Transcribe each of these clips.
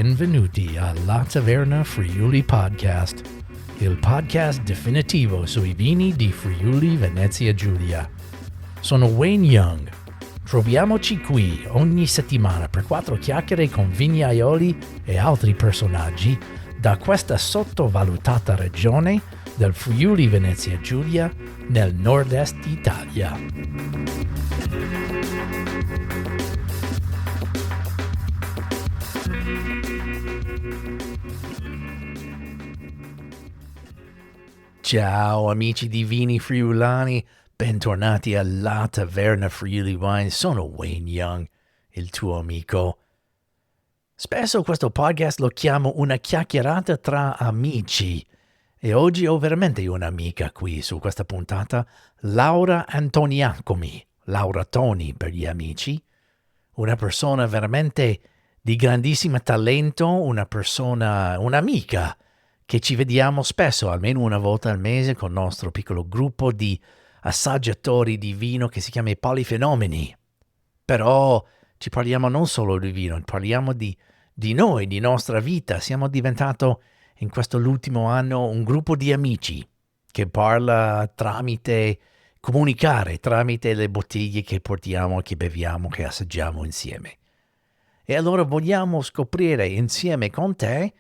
Benvenuti alla Taverna Friuli Podcast, il podcast definitivo sui vini di Friuli Venezia Giulia. Sono Wayne Young. Troviamoci qui ogni settimana per 4 chiacchiere con vignaioli e altri personaggi da questa sottovalutata regione del Friuli Venezia Giulia nel nord-est Italia. Ciao amici di Vini Friulani, bentornati alla Taverna Friuli Wine. Sono Wayne Young, il tuo amico. Spesso questo podcast lo chiamo una chiacchierata tra amici e oggi ho veramente un'amica qui su questa puntata, Laura Antoniacomi, Laura Toni per gli amici, una persona veramente di grandissimo talento, un'amica che ci vediamo spesso, almeno una volta al mese, con il nostro piccolo gruppo di assaggiatori di vino che si chiama i Polifenomeni. Però ci parliamo non solo di vino, parliamo di noi, di nostra vita. Siamo diventati in quest'ultimo anno un gruppo di amici che parla comunicare tramite le bottiglie che portiamo, che beviamo, che assaggiamo insieme. E allora vogliamo scoprire insieme con te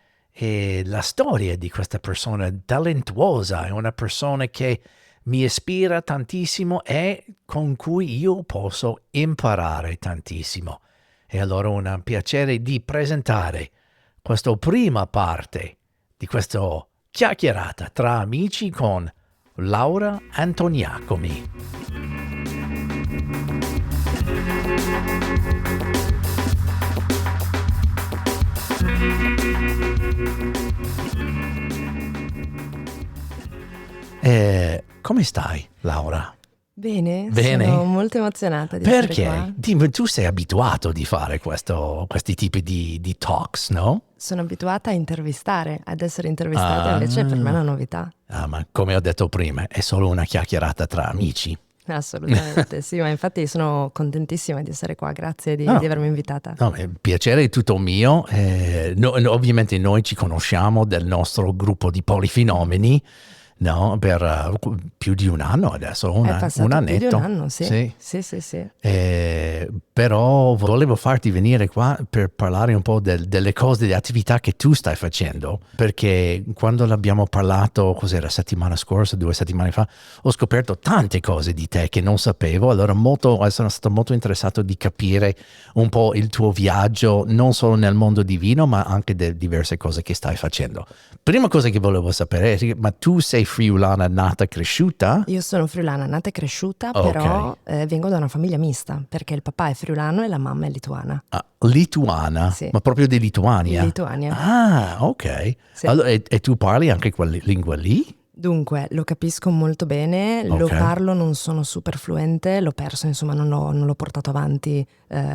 la storia di questa persona talentuosa, è una persona che mi ispira tantissimo e con cui io posso imparare tantissimo. E allora è un piacere di presentare questa prima parte di questa chiacchierata tra amici con Laura Antoniacomi. Come stai, Laura? Bene, Bene? Sono molto emozionata di essere qua. Perché? Dimmi, tu sei abituato di fare questi tipi di talks, no? Sono abituata a intervistare, ad essere intervistata, invece per me è una novità. Ma come ho detto prima, è solo una chiacchierata tra amici. Assolutamente, sì, ma infatti sono contentissima di essere qua, grazie di avermi invitata. No, il piacere è tutto mio. Ovviamente noi ci conosciamo del nostro gruppo di Polifenomeni, no, per più di un anno adesso, un annetto. Più di un anno, sì. Però volevo farti venire qua per parlare un po' delle cose, delle attività che tu stai facendo, perché quando l'abbiamo parlato, cos'era, settimana scorsa, 2 settimane fa, ho scoperto tante cose di te che non sapevo, allora sono stato molto interessato di capire un po' il tuo viaggio, non solo nel mondo di vino, ma anche delle diverse cose che stai facendo. Prima cosa che volevo sapere è, ma tu sei friulana nata e cresciuta? Io sono friulana nata e cresciuta, Okay. però vengo da una famiglia mista, perché il papà è friulano e la mamma è lituana. Ah, lituana? Sì. Ma proprio di Lituania? Lituania. Ah, ok. Sì. Allora, e tu parli anche quella lingua lì? Dunque, lo capisco molto bene, lo Ok. parlo, non sono super fluente, l'ho perso, insomma non l'ho portato avanti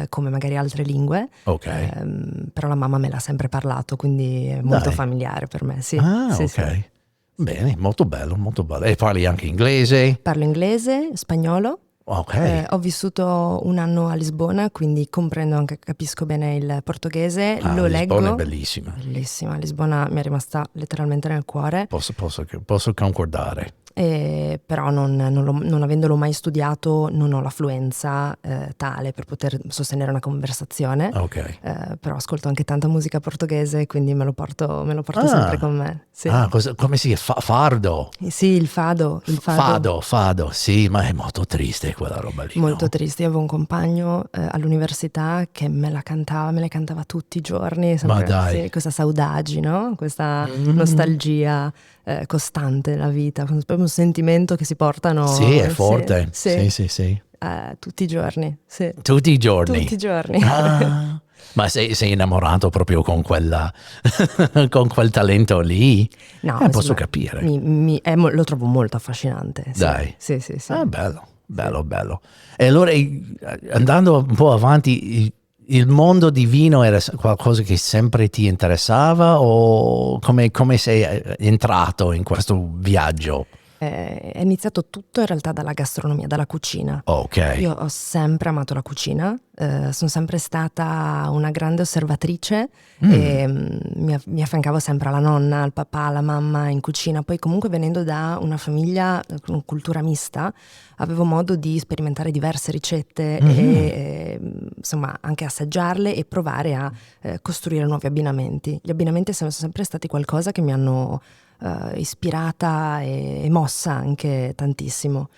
come magari altre lingue, Ok. però la mamma me l'ha sempre parlato, quindi è molto Dai. familiare per me, sì. Ah, Sì, ok. sì. Bene, molto bello, molto bello. E parli anche inglese? Parlo inglese, spagnolo, Ok. ho vissuto un anno a Lisbona, quindi comprendo anche, capisco bene il portoghese, lo Lisbona leggo. è bellissima. Bellissima, Lisbona mi è rimasta letteralmente nel cuore. Posso concordare. Però non avendolo mai studiato non ho la fluenza tale per poter sostenere una conversazione, Ok. però ascolto anche tanta musica portoghese, quindi me lo porto sempre con me. Sì. Come si chiama? Fardo? Sì, il fado. Fado, sì, ma è molto triste quella roba lì, Molto no? triste. Io avevo un compagno all'università che me le cantava tutti i giorni, sempre, Ma dai. sì, questa saudade, no? Questa nostalgia costante della vita, proprio un sentimento che si portano. Sì, è forte. Sì. Sì. Tutti i giorni, sì. Tutti i giorni? Tutti i giorni. Ah, ma sei innamorato proprio con con quel talento lì? No, Posso capire. lo trovo molto affascinante. Sì. Dai. Sì. Ah, bello. E allora, andando un po' avanti, il mondo di vino era qualcosa che sempre ti interessava o come sei entrato in questo viaggio? È iniziato tutto in realtà dalla gastronomia, dalla cucina. Ok. Io ho sempre amato la cucina, sono sempre stata una grande osservatrice e mi affiancavo sempre alla nonna, al papà, alla mamma in cucina. Poi comunque venendo da una famiglia con cultura mista, avevo modo di sperimentare diverse ricette e insomma anche assaggiarle e provare a costruire nuovi abbinamenti. Gli abbinamenti sono sempre stati qualcosa che mi hanno ispirata e mossa anche tantissimo.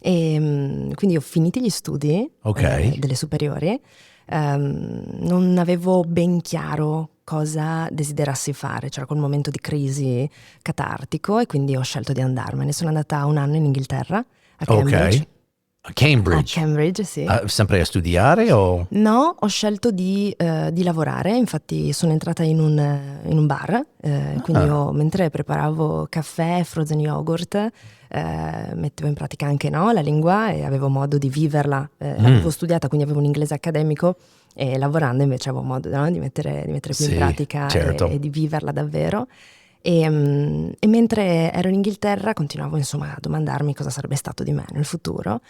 E quindi ho finito gli studi delle superiori, non avevo ben chiaro cosa desiderassi fare, c'era quel momento di crisi catartico e quindi ho scelto di andarmene. Sono andata un anno in Inghilterra, a Cambridge. Ok. A Cambridge? A Cambridge, sì. Sempre a studiare o? No, ho scelto di lavorare, infatti sono entrata in un bar, quindi mentre preparavo caffè, frozen yogurt, mettevo in pratica anche la lingua e avevo modo di viverla. L'avevo studiata, quindi avevo un inglese accademico e lavorando invece avevo modo di mettere più in pratica certo. e di viverla davvero. E mentre ero in Inghilterra continuavo insomma a domandarmi cosa sarebbe stato di me nel futuro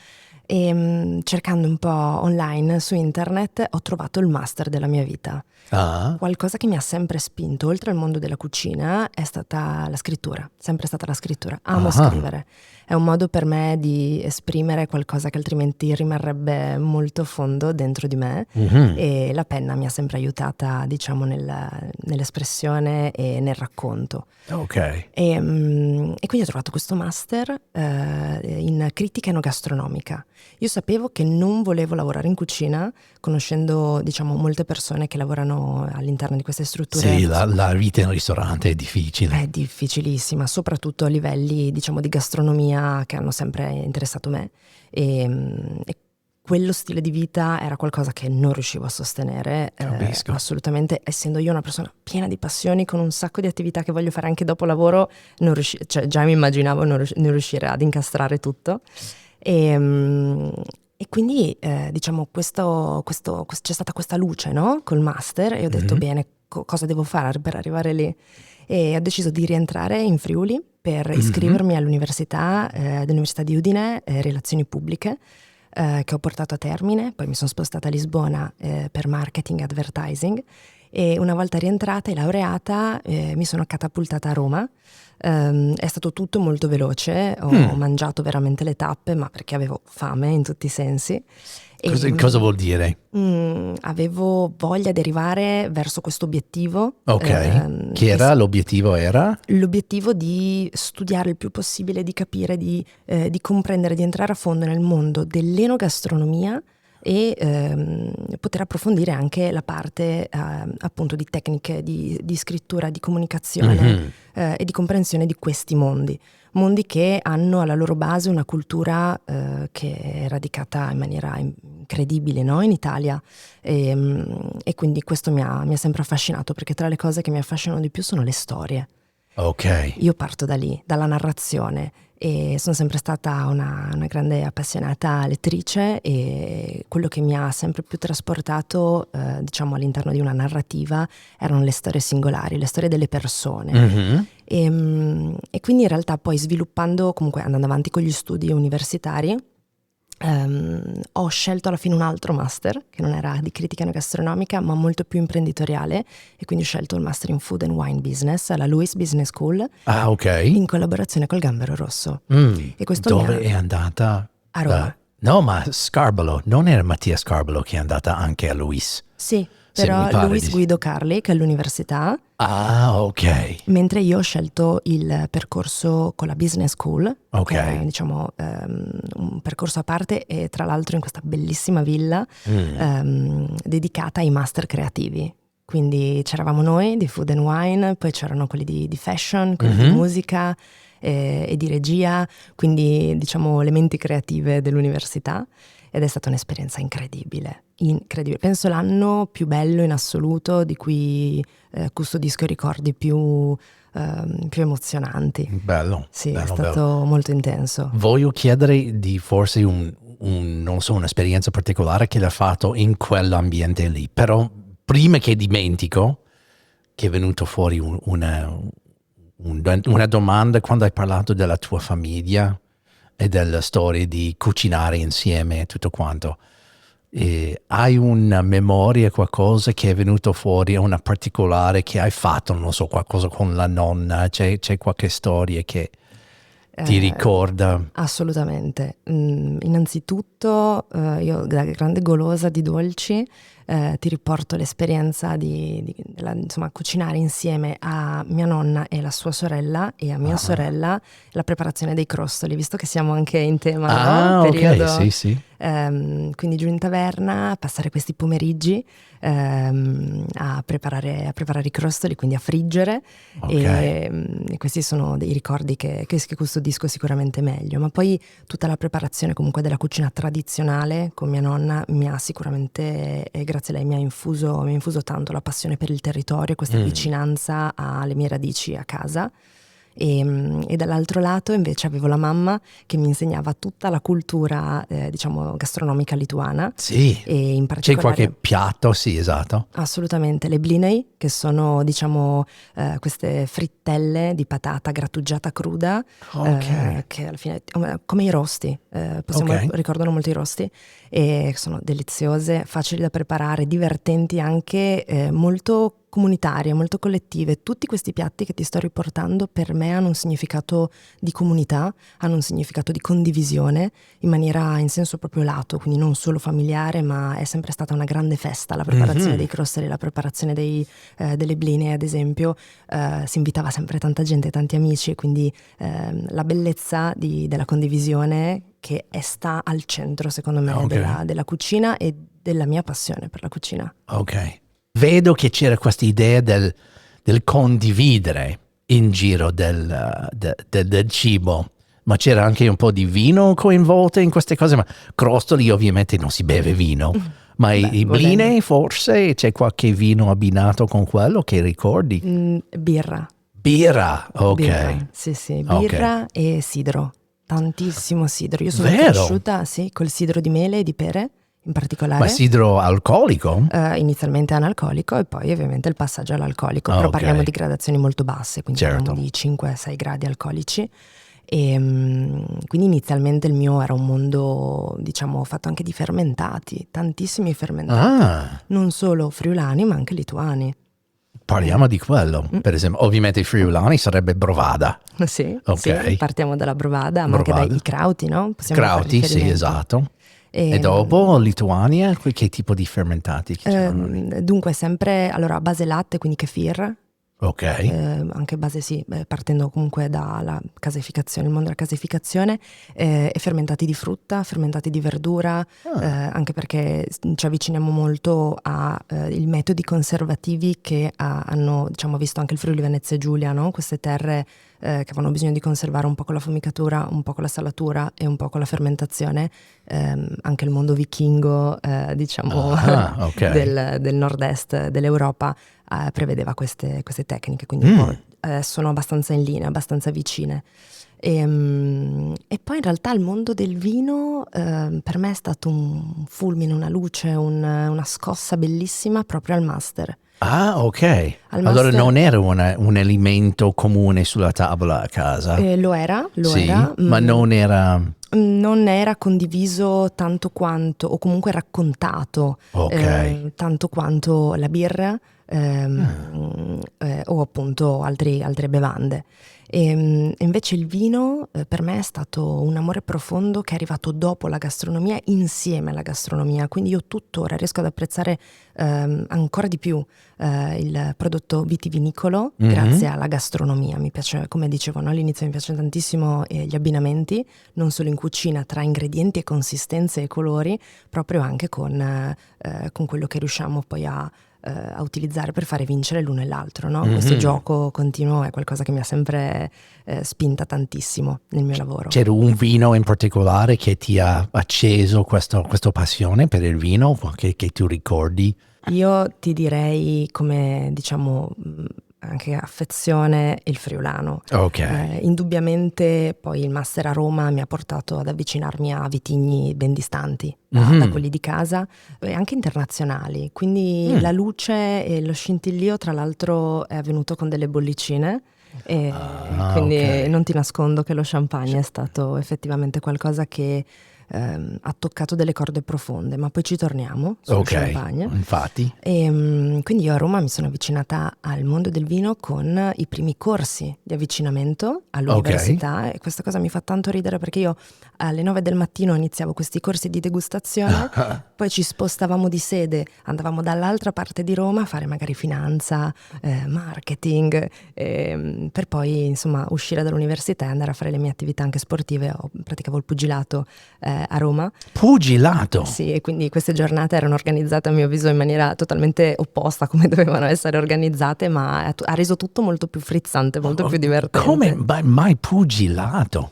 e cercando un po' online su internet ho trovato il master della mia vita. Qualcosa che mi ha sempre spinto oltre al mondo della cucina è stata la scrittura, sempre stata la scrittura. Amo scrivere, è un modo per me di esprimere qualcosa che altrimenti rimarrebbe molto a fondo dentro di me e la penna mi ha sempre aiutata, diciamo, nell'espressione e nel racconto. Ok. E quindi ho trovato questo master in critica enogastronomica. Io sapevo che non volevo lavorare in cucina, conoscendo, diciamo, molte persone che lavorano all'interno di queste strutture. Sì, la vita in ristorante è difficile. È difficilissima, soprattutto a livelli, diciamo, di gastronomia che hanno sempre interessato me. E quello stile di vita era qualcosa che non riuscivo a sostenere, assolutamente, essendo io una persona piena di passioni, con un sacco di attività che voglio fare anche dopo lavoro, cioè già mi immaginavo non riuscire ad incastrare tutto. E quindi diciamo c'è stata questa luce, no? Col master e ho detto bene, cosa devo fare per arrivare lì? E ho deciso di rientrare in Friuli per iscrivermi all'università dell'Università di Udine, relazioni pubbliche, che ho portato a termine. Poi mi sono spostata a Lisbona per marketing e advertising e una volta rientrata e laureata mi sono catapultata a Roma. È stato tutto molto veloce, ho mangiato veramente le tappe, ma perché avevo fame in tutti i sensi. Cosa vuol dire? Avevo voglia di arrivare verso questo obiettivo. Ok, che era l'obiettivo? Era? L'obiettivo di studiare il più possibile, di capire, di comprendere, di entrare a fondo nel mondo dell'enogastronomia e poter approfondire anche la parte appunto di tecniche di scrittura, di comunicazione e di comprensione di questi mondi che hanno alla loro base una cultura che è radicata in maniera incredibile, no? In Italia e quindi questo mi ha sempre affascinato, perché tra le cose che mi affascinano di più sono le storie. Ok. Io parto da lì, dalla narrazione, e sono sempre stata una grande appassionata lettrice e quello che mi ha sempre più trasportato diciamo all'interno di una narrativa erano le storie singolari, le storie delle persone. E quindi in realtà poi sviluppando, comunque andando avanti con gli studi universitari, ho scelto alla fine un altro master che non era di critica enogastronomica ma molto più imprenditoriale, e quindi ho scelto il master in Food and Wine Business alla Lewis Business School, ok, in collaborazione col Gambero Rosso. E questo dove è andata? A Roma. No, ma Scarbolo, non era Mattia Scarbolo che è andata anche a Lewis? Sì, però Luis Guido Carli, che è all'università. Ok. Mentre io ho scelto il percorso con la Business School, che è, diciamo, un percorso a parte, e tra l'altro in questa bellissima villa dedicata ai master creativi. Quindi c'eravamo noi di Food and Wine, poi c'erano quelli di fashion, quelli di musica e di regia, quindi diciamo le menti creative dell'università. Ed è stata un'esperienza incredibile. Penso l'anno più bello in assoluto, di cui custodisco i ricordi più emozionanti. Bello. Sì, bello, è stato molto intenso. Voglio chiedere di forse non so, un'esperienza particolare che l'ha fatto in quell'ambiente lì, però prima che dimentico che è venuto fuori una domanda quando hai parlato della tua famiglia e della storia di cucinare insieme e tutto quanto. Hai una memoria, qualcosa che è venuto fuori, una particolare che hai fatto, non so, qualcosa con la nonna, c'è qualche storia che ti ricorda? Assolutamente. Innanzitutto, io da grande golosa di dolci, ti riporto l'esperienza insomma, cucinare insieme a mia nonna e la sua sorella e a mia sorella la preparazione dei crostoli, visto che siamo anche in tema, no? Periodo, ok, sì. quindi giù in taverna, passare questi pomeriggi a preparare i crostoli, quindi a friggere. Ok. E questi sono dei ricordi che custodisco sicuramente meglio, ma poi tutta la preparazione comunque della cucina tradizionale con mia nonna mi ha sicuramente, grazie a lei, mi ha infuso tanto la passione per il territorio, questa vicinanza alle mie radici a casa. E dall'altro lato invece avevo la mamma che mi insegnava tutta la cultura diciamo gastronomica lituana. Sì, E in c'è particolare qualche piatto, sì, esatto. assolutamente le blinei, che sono diciamo queste frittelle di patata grattugiata cruda, Ok. che alla fine come i rosti, Ok. ricordano molto i rosti, e sono deliziose, facili da preparare, divertenti anche, molto comunitarie, molto collettive. Tutti questi piatti che ti sto riportando per me hanno un significato di comunità, hanno un significato di condivisione in senso proprio lato, quindi non solo familiare, ma è sempre stata una grande festa la preparazione dei crostoli, la preparazione delle bline, ad esempio. Si invitava sempre tanta gente, tanti amici, e quindi la bellezza della condivisione che sta al centro, secondo me, Ok. della cucina e della mia passione per la cucina. Ok. Vedo che c'era questa idea del condividere in giro del cibo, ma c'era anche un po' di vino coinvolto in queste cose, ma crostoli ovviamente non si beve vino, ma Beh, i volendo. bline forse c'è qualche vino abbinato con quello che ricordi? Birra. Birra, ok. Birra, sì, Ok. birra e sidro, tantissimo sidro. Io sono Vero? cresciuta, sì, col sidro di mele e di pere in Ma particolare. sidro alcolico? Inizialmente analcolico e poi ovviamente il passaggio all'alcolico, però Ok, parliamo di gradazioni molto basse, quindi parliamo certo. di 5-6 gradi alcolici. E quindi inizialmente il mio era un mondo, diciamo, fatto anche di fermentati, tantissimi fermentati, Ah, non solo friulani ma anche lituani. parliamo di quello. Mm. Per esempio, ovviamente i friulani sarebbe brovada. Sì, sì, Ok, partiamo dalla brovada, ma anche dai brovada. krauti, no? Possiamo fare Krauti, sì, riferimento. esatto. E Ehm, dopo Lituania, che tipo di fermentati che c'erano lì? Dunque sempre, allora, a base latte, quindi kefir, Ok. anche base sì, partendo comunque dalla caseificazione, il mondo della caseificazione, e fermentati di frutta, fermentati di verdura, Ah, anche perché ci avviciniamo molto a i metodi conservativi che hanno, diciamo, visto anche il Friuli Venezia Giulia, no? Queste terre che avevano bisogno di conservare un po' con la fumicatura, un po' con la salatura e un po' con la fermentazione. Anche il mondo vichingo, diciamo, ok. del nord-est dell'Europa prevedeva queste tecniche, quindi un po' sono abbastanza in linea, abbastanza vicine. E poi in realtà il mondo del vino per me è stato un fulmine, una luce, una scossa bellissima proprio al master. Ah, ok. Al Allora master non era un alimento comune sulla tavola a casa? lo Sì, era, ma non era... non era condiviso tanto quanto, o comunque raccontato Ok. tanto quanto la birra o appunto altre bevande. E invece il vino per me è stato un amore profondo che è arrivato dopo la gastronomia, insieme alla gastronomia, quindi io tuttora riesco ad apprezzare ancora di più il prodotto vitivinicolo grazie alla gastronomia. Mi piace, come dicevo, no? All'inizio mi piacciono tantissimo gli abbinamenti, non solo in cucina, tra ingredienti e consistenze e colori, proprio anche con quello che riusciamo poi a utilizzare per fare vincere l'uno e l'altro, no? Questo gioco continuo è qualcosa che mi ha sempre spinta tantissimo nel mio lavoro. C'era un vino in particolare che ti ha acceso questa passione per il vino, che tu ricordi? Io ti direi come, diciamo, anche affezione il friulano. Ok. Indubbiamente poi il master a Roma mi ha portato ad avvicinarmi a vitigni ben distanti da quelli di casa e anche internazionali. Quindi la luce e lo scintillio, tra l'altro, è avvenuto con delle bollicine. E quindi ok. non ti nascondo che lo champagne è stato effettivamente qualcosa che ha toccato delle corde profonde, ma poi ci torniamo sul Ok, champagne. infatti. E quindi io a Roma mi sono avvicinata al mondo del vino con i primi corsi di avvicinamento all'università, e questa cosa mi fa tanto ridere perché io alle 9 del mattino iniziavo questi corsi di degustazione, poi ci spostavamo di sede, andavamo dall'altra parte di Roma a fare magari finanza, marketing, per poi insomma uscire dall'università e andare a fare le mie attività anche sportive. Praticavo il pugilato a Roma. Pugilato. Sì, e quindi queste giornate erano organizzate a mio avviso in maniera totalmente opposta come dovevano essere organizzate, ma ha reso tutto molto più frizzante, molto più divertente. Come mai pugilato?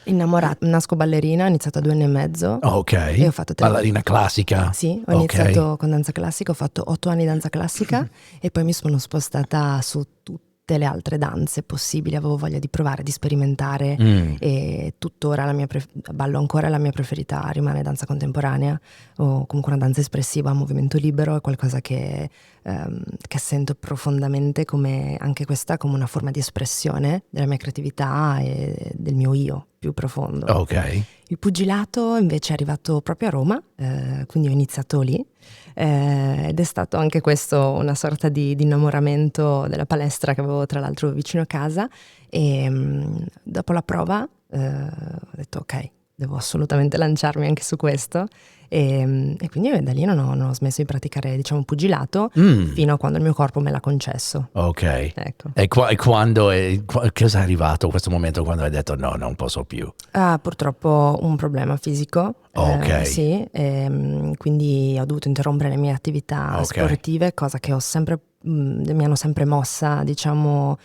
Innamorata, nasco ballerina, ho iniziato a 2 anni e mezzo. Ok, E ho fatto ballerina classica. Sì, ho Ok. iniziato con danza classica, ho fatto 8 anni di danza classica e poi mi sono spostata su tutte le altre danze possibili, avevo voglia di provare, di sperimentare, e tuttora ballo ancora, la mia preferita rimane danza contemporanea o comunque una danza espressiva a movimento libero, è qualcosa che sento profondamente come anche questa come una forma di espressione della mia creatività e del mio io più profondo. Ok. Il pugilato invece è arrivato proprio a Roma, quindi ho iniziato lì, ed è stato anche questo una sorta di innamoramento della palestra che avevo tra l'altro vicino a casa, e dopo la prova ho detto ok, devo assolutamente lanciarmi anche su questo, e quindi da lì non ho smesso di praticare, diciamo, pugilato fino a quando il mio corpo me l'ha concesso. Ok. Ecco. E quando cosa è arrivato questo momento quando hai detto no, non posso più? Purtroppo un problema fisico, Ok. sì, quindi ho dovuto interrompere le mie attività Ok. sportive, cosa che mi hanno sempre mossa, diciamo,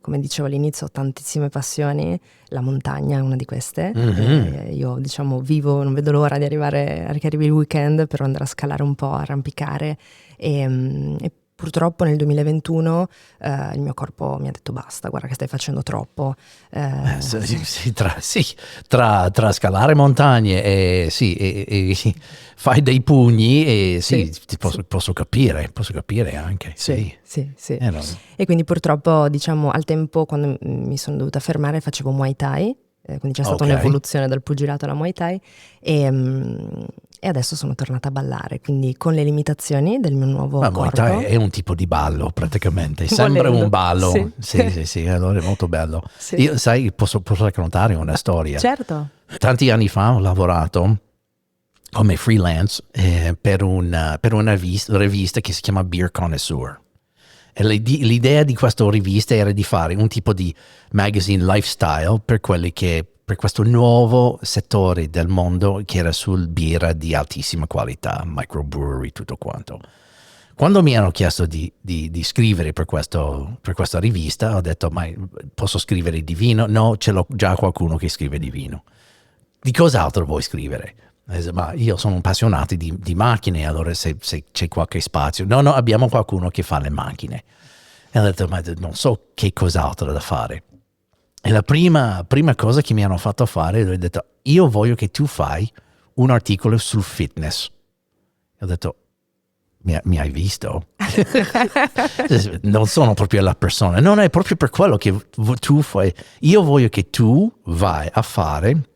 come dicevo all'inizio, ho tantissime passioni, la montagna è una di queste. Io, diciamo, non vedo l'ora di che arrivi il weekend per andare a scalare un po', arrampicare, e purtroppo nel 2021 il mio corpo mi ha detto basta, guarda che stai facendo troppo. Tra scalare montagne e fai dei pugni e ti posso capire anche. Sì. No. E quindi purtroppo, diciamo, al tempo quando mi sono dovuta fermare facevo Muay Thai, quindi c'è stata un'evoluzione dal pugilato alla Muay Thai, e adesso sono tornata a ballare, quindi con le limitazioni del mio nuovo corpo. Muay Thai è un tipo di ballo praticamente, sembra un ballo. Sì, allora è molto bello. Sì. Io, sai, posso raccontare una storia. Certo. Tanti anni fa ho lavorato come freelance per una rivista che si chiama Beer Connoisseur. E l'idea di questa rivista era di fare un tipo di magazine lifestyle per questo nuovo settore del mondo che era sul birra di altissima qualità, microbrewery, tutto quanto. Quando mi hanno chiesto di scrivere per questa rivista, ho detto, ma posso scrivere di vino? No, ce l'ho già qualcuno che scrive di vino. Di cos'altro vuoi scrivere? Ma io sono appassionato di macchine, allora se c'è qualche spazio. No, abbiamo qualcuno che fa le macchine. E ho detto, ma non so che cos'altro da fare. E la prima cosa che mi hanno fatto fare, ho detto, io voglio che tu fai un articolo sul fitness. E ho detto, mi hai visto? Non sono proprio la persona. Non è proprio per quello che tu fai. Io voglio che tu vai a fare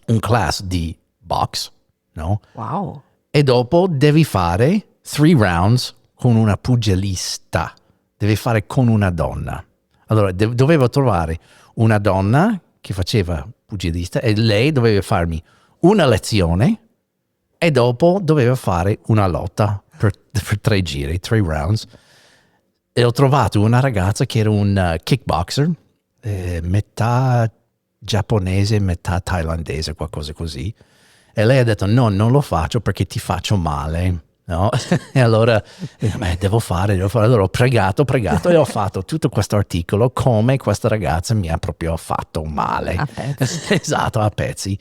un class di box, no? Wow. E dopo devi fare 3 rounds con una pugilista. Devi fare con una donna. Allora, dovevo trovare una donna che faceva pugilista e lei doveva farmi una lezione e dopo doveva fare una lotta per 3 giri, 3 rounds. E ho trovato una ragazza che era un kickboxer, metà giapponese, metà thailandese, qualcosa così. E lei ha detto, no, non lo faccio perché ti faccio male. No? E allora devo fare. Allora ho pregato e ho fatto tutto questo articolo come questa ragazza mi ha proprio fatto male. A pezzi. Esatto, a pezzi.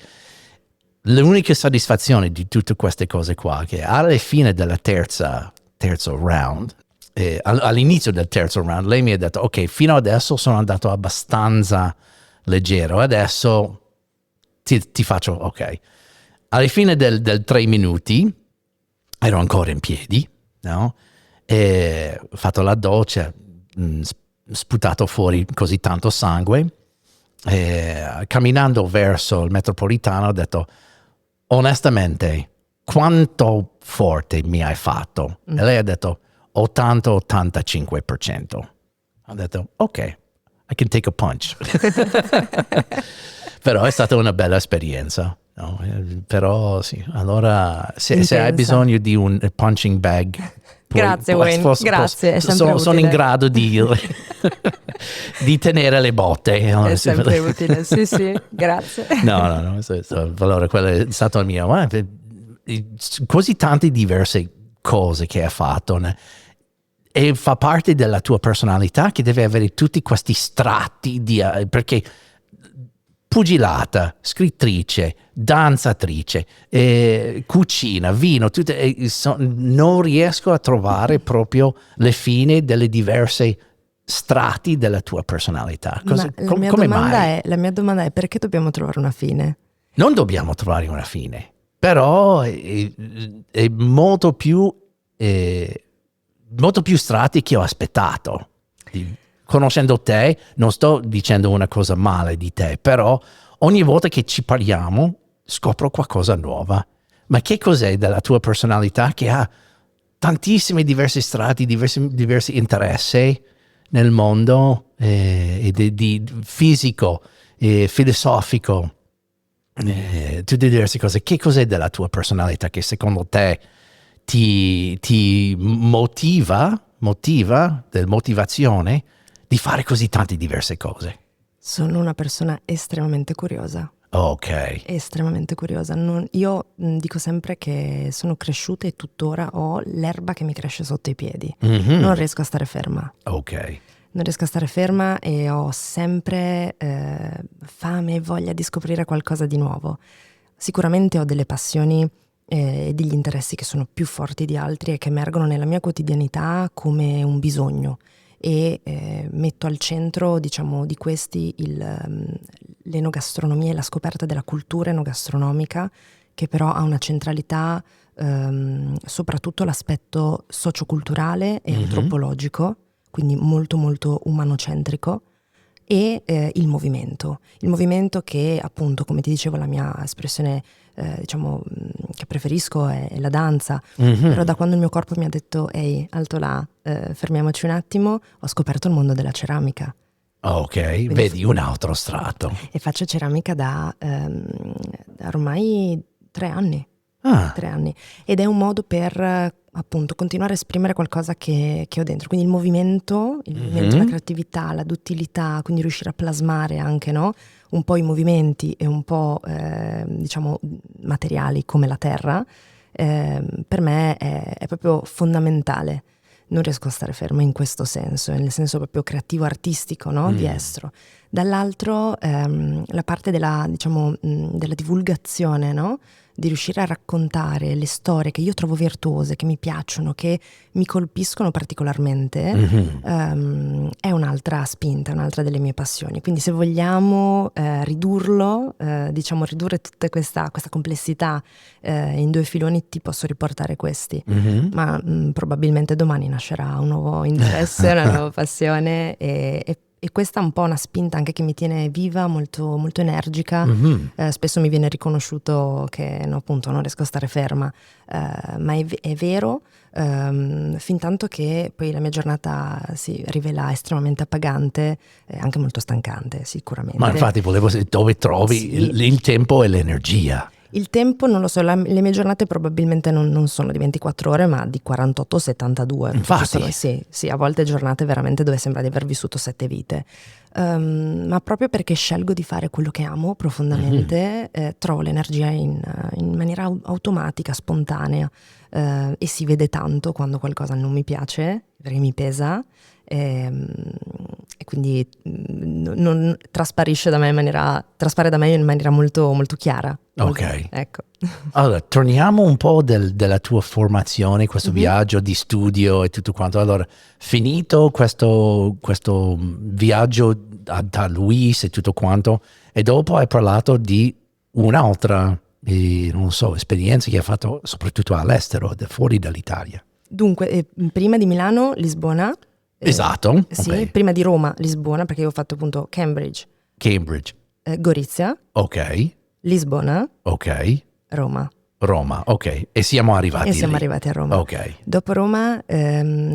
L'unica soddisfazione di tutte queste cose qua è che alla fine della terzo round, all'inizio del terzo round, lei mi ha detto, ok, fino adesso sono andato abbastanza leggero, adesso ti faccio, ok. Alla fine del 3 minuti, ero ancora in piedi, no? E ho fatto la doccia, sputato fuori così tanto sangue. Camminando verso il metropolitano ho detto, onestamente, quanto forte mi hai fatto? E lei ha detto 80-85%. Ho detto, ok, I can take a punch. Però è stata una bella esperienza. No? Però sì, allora se hai bisogno di un punching bag, grazie Wayne, grazie, è sempre utile. Sono in grado di tenere le botte. È sempre utile, sì, grazie. No, allora quello è stato il mio. Così tante diverse cose che hai fatto, né? E fa parte della tua personalità che deve avere tutti questi strati perché pugilata, scrittrice, danzatrice, cucina, vino, non riesco a trovare proprio le fine delle diverse strati della tua personalità. Come mai? La mia domanda è perché dobbiamo trovare una fine? Non dobbiamo trovare una fine, però è molto più strati che ho aspettato. Conoscendo te, non sto dicendo una cosa male di te, però ogni volta che ci parliamo scopro qualcosa nuova. Ma che cos'è della tua personalità che ha tantissimi diversi strati, diversi interessi nel mondo, di fisico, filosofico, tutte diverse cose. Che cos'è della tua personalità che secondo te ti motiva, motivazione di fare così tante diverse cose? Sono una persona estremamente curiosa. Ok. Estremamente curiosa. Io dico sempre che sono cresciuta e tuttora ho l'erba che mi cresce sotto i piedi. Mm-hmm. Non riesco a stare ferma. Ok. Non riesco a stare ferma e ho sempre fame e voglia di scoprire qualcosa di nuovo. Sicuramente ho delle passioni e degli interessi che sono più forti di altri e che emergono nella mia quotidianità come un bisogno. E metto al centro, diciamo, di questi l'enogastronomia e la scoperta della cultura enogastronomica, che però ha una centralità, soprattutto l'aspetto socioculturale e antropologico, quindi molto molto umanocentrico, e il movimento che appunto, come ti dicevo, la mia espressione diciamo che preferisco è la danza, però da quando il mio corpo mi ha detto ehi, alto là, fermiamoci un attimo, ho scoperto il mondo della ceramica. Ok, quindi vedi un altro strato. E faccio ceramica da ormai 3 anni. 3 anni. Ed è un modo per appunto continuare a esprimere qualcosa che ho dentro. Quindi il movimento, la creatività, la duttilità, quindi riuscire a plasmare anche, no? Un po' i movimenti e un po' diciamo materiali come la terra, per me è proprio fondamentale. Non riesco a stare ferma in questo senso, nel senso proprio creativo, artistico, no? Di estro. Dall'altro la parte della, diciamo, della divulgazione, no? Di riuscire a raccontare le storie che io trovo virtuose, che mi piacciono, che mi colpiscono particolarmente, è un'altra spinta, un'altra delle mie passioni. Quindi se vogliamo diciamo ridurre tutta questa complessità in 2 filoni, ti posso riportare questi. Ma probabilmente domani nascerà un nuovo interesse, una nuova passione e questa è un po' una spinta anche che mi tiene viva, molto, molto energica. Spesso mi viene riconosciuto che no, appunto non riesco a stare ferma, ma è vero, fin tanto che poi la mia giornata si rivela estremamente appagante e anche molto stancante sicuramente. Ma infatti volevo sapere dove trovi il tempo e l'energia. Il tempo non lo so, le mie giornate probabilmente non sono di 24 ore ma di 48-72. Infatti. Sì, a volte giornate veramente dove sembra di aver vissuto 7 vite. Ma proprio perché scelgo di fare quello che amo profondamente, trovo l'energia in maniera automatica, spontanea, e si vede tanto quando qualcosa non mi piace, perché mi pesa. E quindi non trasparisce da me traspare da me in maniera molto, molto chiara. Ok. Ecco. Allora, torniamo un po' della tua formazione, questo viaggio di studio e tutto quanto. Allora, finito questo viaggio da Luis e tutto quanto, e dopo hai parlato di un'altra, non so, esperienza che hai fatto soprattutto all'estero, fuori dall'Italia. Dunque, prima di Milano, Lisbona. Esatto, Sì, ok. prima di Roma, Lisbona, perché io ho fatto appunto Cambridge, Cambridge, Gorizia, ok, Lisbona, ok. Roma. Roma, ok. E siamo E arrivati siamo lì. arrivati a Roma. Ok. Dopo Roma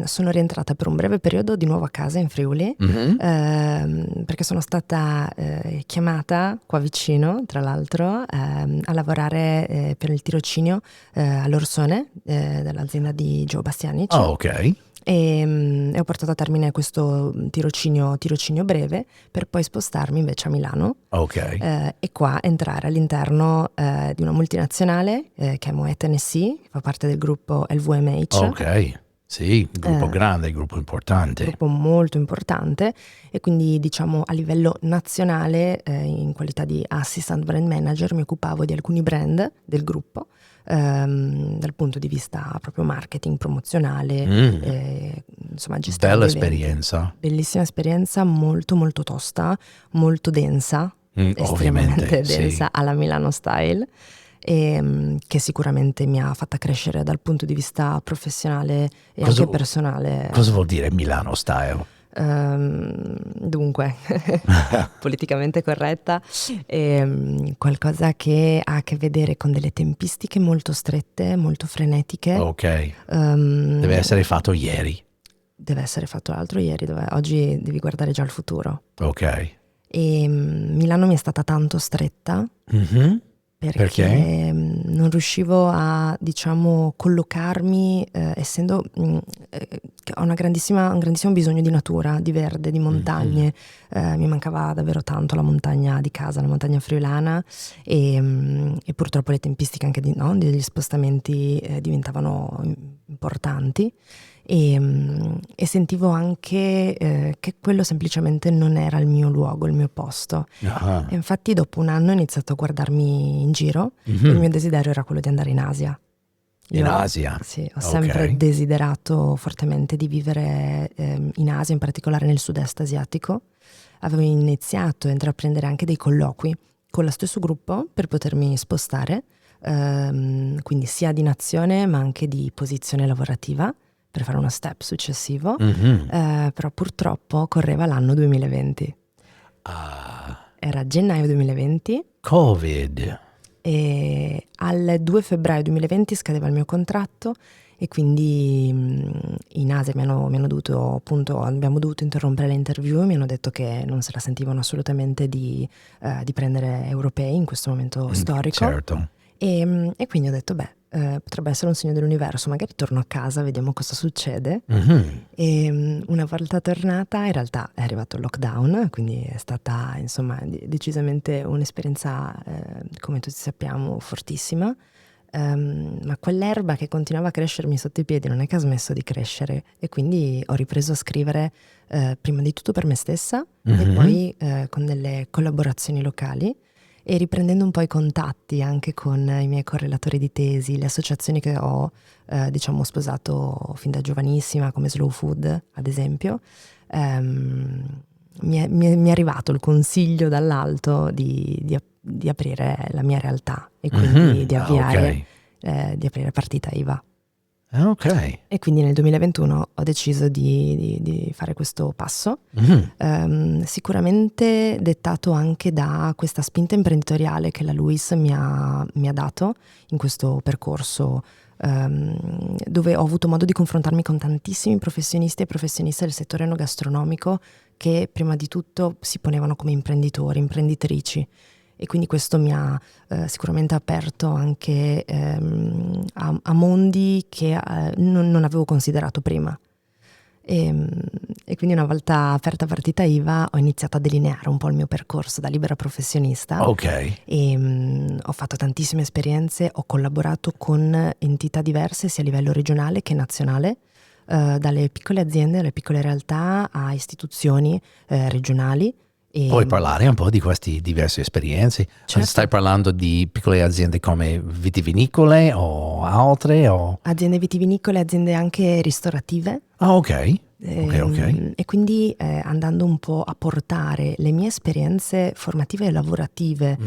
sono rientrata per un breve periodo di nuovo a casa in Friuli, Mhm. perché sono stata chiamata qua vicino, tra l'altro, a lavorare per il tirocinio all'Orsone, dell'azienda di Gio Bastianic. Oh, ok. E ho portato a termine questo tirocinio breve per poi spostarmi invece a Milano Ok. e qua entrare all'interno di una multinazionale che è Moët Hennessy, che fa parte del gruppo LVMH. Ok. Sì, gruppo Eh, grande, gruppo importante. Gruppo molto importante, e quindi diciamo a livello nazionale in qualità di assistant brand manager mi occupavo di alcuni brand del gruppo dal punto di vista proprio marketing, promozionale, insomma gestione Bella di eventi. esperienza. Bellissima esperienza, molto molto tosta, molto densa, Ovviamente, estremamente sì. densa alla Milano style, e che sicuramente mi ha fatta crescere dal punto di vista professionale e Cosa- anche personale. Cosa vuol dire Milano style? Dunque, politicamente corretta, qualcosa che ha a che vedere con delle tempistiche molto strette, molto frenetiche. Ok. Ehm, Deve essere fatto ieri. Deve essere fatto l'altro ieri, oggi devi guardare già al futuro. Ok. E Milano mi è stata tanto stretta Mhm. perché Perché? non riuscivo a, diciamo, collocarmi, essendo che ho un grandissimo bisogno di natura, di verde, di montagne. Mi mancava davvero tanto la montagna di casa, la montagna friulana, e purtroppo le tempistiche anche degli spostamenti diventavano importanti. E sentivo anche che quello semplicemente non era il mio luogo, il mio posto. Ah. E infatti dopo un anno ho iniziato a guardarmi in giro e il mio desiderio era quello di andare in Asia. In Asia? Sì, ho Ok. sempre desiderato fortemente di vivere in Asia, in particolare nel sud-est asiatico. Avevo iniziato a intraprendere anche dei colloqui con lo stesso gruppo per potermi spostare, quindi sia di nazione ma anche di posizione lavorativa, per fare uno step successivo, però purtroppo correva l'anno 2020. Ah, Era gennaio 2020 Covid. e al 2 febbraio 2020 scadeva il mio contratto, e quindi in Asia abbiamo dovuto interrompere le interview e mi hanno detto che non se la sentivano assolutamente di prendere europei in questo momento storico. Certo. E quindi ho detto, potrebbe essere un segno dell'universo, magari torno a casa, vediamo cosa succede. E una volta tornata, in realtà è arrivato il lockdown, quindi è stata insomma decisamente un'esperienza, come tutti sappiamo, fortissima. Ma quell'erba che continuava a crescermi sotto i piedi non è che ha smesso di crescere, e quindi ho ripreso a scrivere prima di tutto per me stessa e poi con delle collaborazioni locali, e riprendendo un po' i contatti anche con i miei correlatori di tesi, le associazioni che ho diciamo sposato fin da giovanissima, come Slow Food ad esempio. Mi è arrivato il consiglio dall'alto di aprire la mia realtà e quindi di avviare di aprire partita IVA. Ok. E quindi nel 2021 ho deciso di fare questo passo, sicuramente dettato anche da questa spinta imprenditoriale che la Luis mi ha dato in questo percorso, dove ho avuto modo di confrontarmi con tantissimi professionisti e professioniste del settore enogastronomico che prima di tutto si ponevano come imprenditori, imprenditrici. E quindi questo mi ha sicuramente aperto anche a mondi che non avevo considerato prima. E quindi una volta aperta partita IVA ho iniziato a delineare un po' il mio percorso da libera professionista. Ok. E ho fatto tantissime esperienze, ho collaborato con entità diverse sia a livello regionale che nazionale, dalle piccole aziende, dalle piccole realtà a istituzioni regionali. Puoi parlare un po' di queste diverse esperienze? Certo. Stai parlando di piccole aziende come vitivinicole o altre? O... Aziende vitivinicole, aziende anche ristorative. Ah, ok. Ok. E quindi andando un po' a portare le mie esperienze formative e lavorative,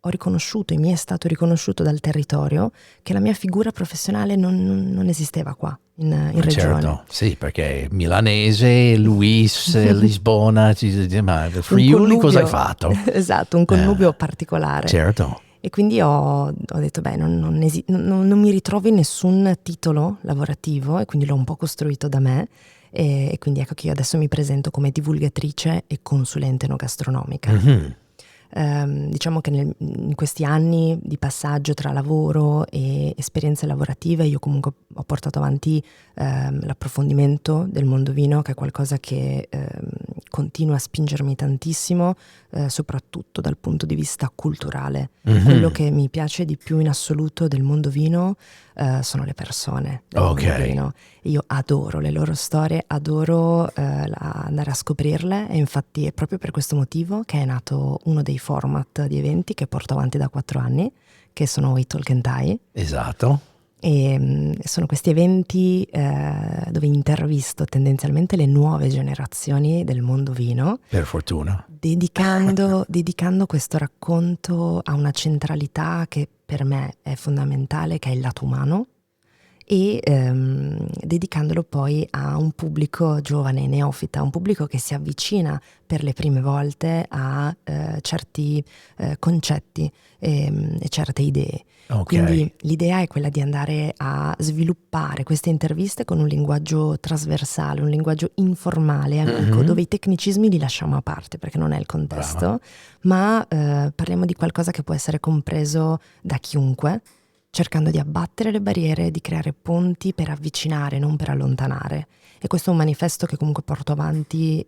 ho riconosciuto e mi è stato riconosciuto dal territorio che la mia figura professionale non esisteva qua in regione. Certo, sì, perché milanese, Luis, Lisbona, ma Friuli cosa hai fatto? Esatto, un connubio particolare. Certo. E quindi ho detto, beh, non mi ritrovo in nessun titolo lavorativo e quindi l'ho un po' costruito da me. E quindi ecco che io adesso mi presento come divulgatrice e consulente enogastronomica. Mm-hmm. Diciamo che in questi anni di passaggio tra lavoro e esperienze lavorative io comunque ho portato avanti l'approfondimento del mondo vino, che è qualcosa che continua a spingermi tantissimo, soprattutto dal punto di vista culturale. Mm-hmm. Quello che mi piace di più in assoluto del mondo vino sono le persone del mondo vino. Io adoro le loro storie, adoro andare a scoprirle, e infatti è proprio per questo motivo che è nato uno dei format di eventi che porto avanti da 4 anni, che sono i Talk and Tie. Esatto. E sono questi eventi dove intervisto tendenzialmente le nuove generazioni del mondo vino. Per fortuna. Dedicando questo racconto a una centralità che per me è fondamentale, che è il lato umano, e dedicandolo poi a un pubblico giovane, neofita, un pubblico che si avvicina per le prime volte a certi concetti e certe idee. Okay. Quindi l'idea è quella di andare a sviluppare queste interviste con un linguaggio trasversale, un linguaggio informale, amico, dove i tecnicismi li lasciamo a parte perché non è il contesto. Brava. Ma parliamo di qualcosa che può essere compreso da chiunque, cercando di abbattere le barriere, di creare ponti per avvicinare, non per allontanare. E questo è un manifesto che comunque porto avanti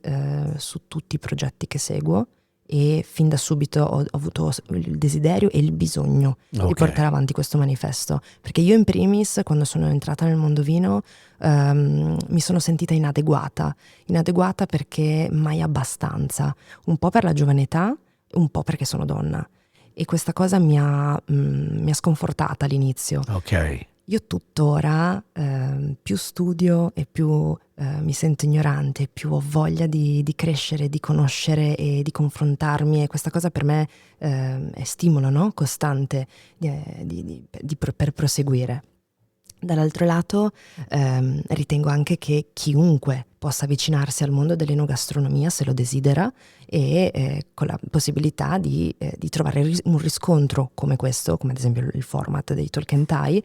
su tutti i progetti che seguo, e fin da subito ho avuto il desiderio e il bisogno di portare avanti questo manifesto, perché io in primis, quando sono entrata nel mondo vino, mi sono sentita inadeguata perché mai abbastanza, un po' per la giovane età, un po' perché sono donna. E questa cosa mi ha sconfortata all'inizio. Io tuttora più studio e più mi sento ignorante, più ho voglia di crescere, di conoscere e di confrontarmi, e questa cosa per me è stimolo, no? Costante per proseguire. Dall'altro lato ritengo anche che chiunque possa avvicinarsi al mondo dell'enogastronomia se lo desidera, e con la possibilità di trovare un riscontro come questo, come ad esempio il format dei Talk and Tie,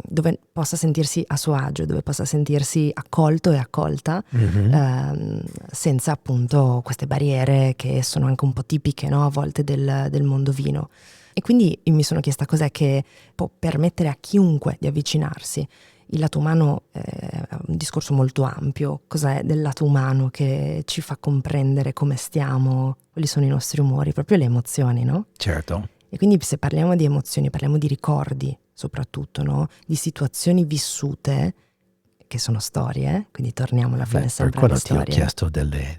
dove possa sentirsi a suo agio, dove possa sentirsi accolto e accolta, senza appunto queste barriere che sono anche un po' tipiche, no? A volte del mondo vino. E quindi mi sono chiesta cos'è che può permettere a chiunque di avvicinarsi. Il lato umano è un discorso molto ampio. Cos'è del lato umano che ci fa comprendere come stiamo, quali sono i nostri umori, proprio le emozioni, no? Certo. E quindi se parliamo di emozioni, parliamo di ricordi soprattutto, no? Di situazioni vissute, che sono storie, quindi torniamo alla fine sempre alle storie. Per quello ti ho chiesto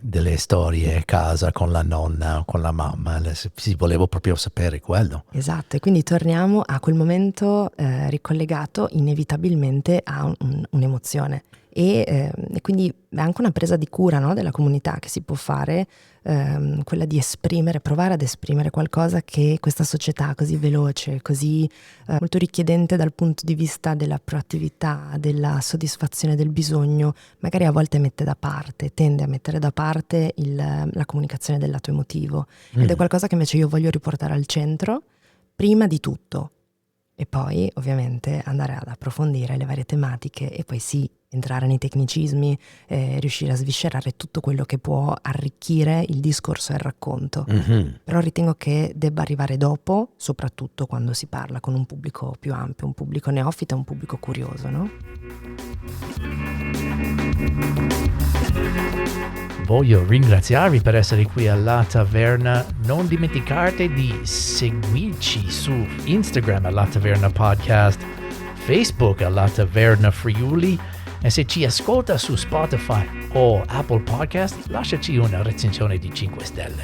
delle storie a casa con la nonna, con la mamma, volevo proprio sapere quello. Esatto, e quindi torniamo a quel momento ricollegato inevitabilmente a un'emozione. E quindi è anche una presa di cura, no, della comunità che si può fare, quella di provare ad esprimere qualcosa che questa società così veloce, così molto richiedente dal punto di vista della proattività, della soddisfazione del bisogno, magari a volte tende a mettere da parte la comunicazione del lato emotivo. Ed è qualcosa che invece io voglio riportare al centro, prima di tutto, e poi ovviamente andare ad approfondire le varie tematiche, e poi sì, entrare nei tecnicismi, riuscire a sviscerare tutto quello che può arricchire il discorso e il racconto. Però ritengo che debba arrivare dopo, soprattutto quando si parla con un pubblico più ampio, un pubblico neofita, un pubblico curioso, no? Voglio ringraziarvi per essere qui alla Taverna. Non dimenticate di seguirci su Instagram alla Taverna Podcast, Facebook alla Taverna Friuli, e se ci ascolta su Spotify o Apple Podcast, lasciaci una recensione di 5 stelle.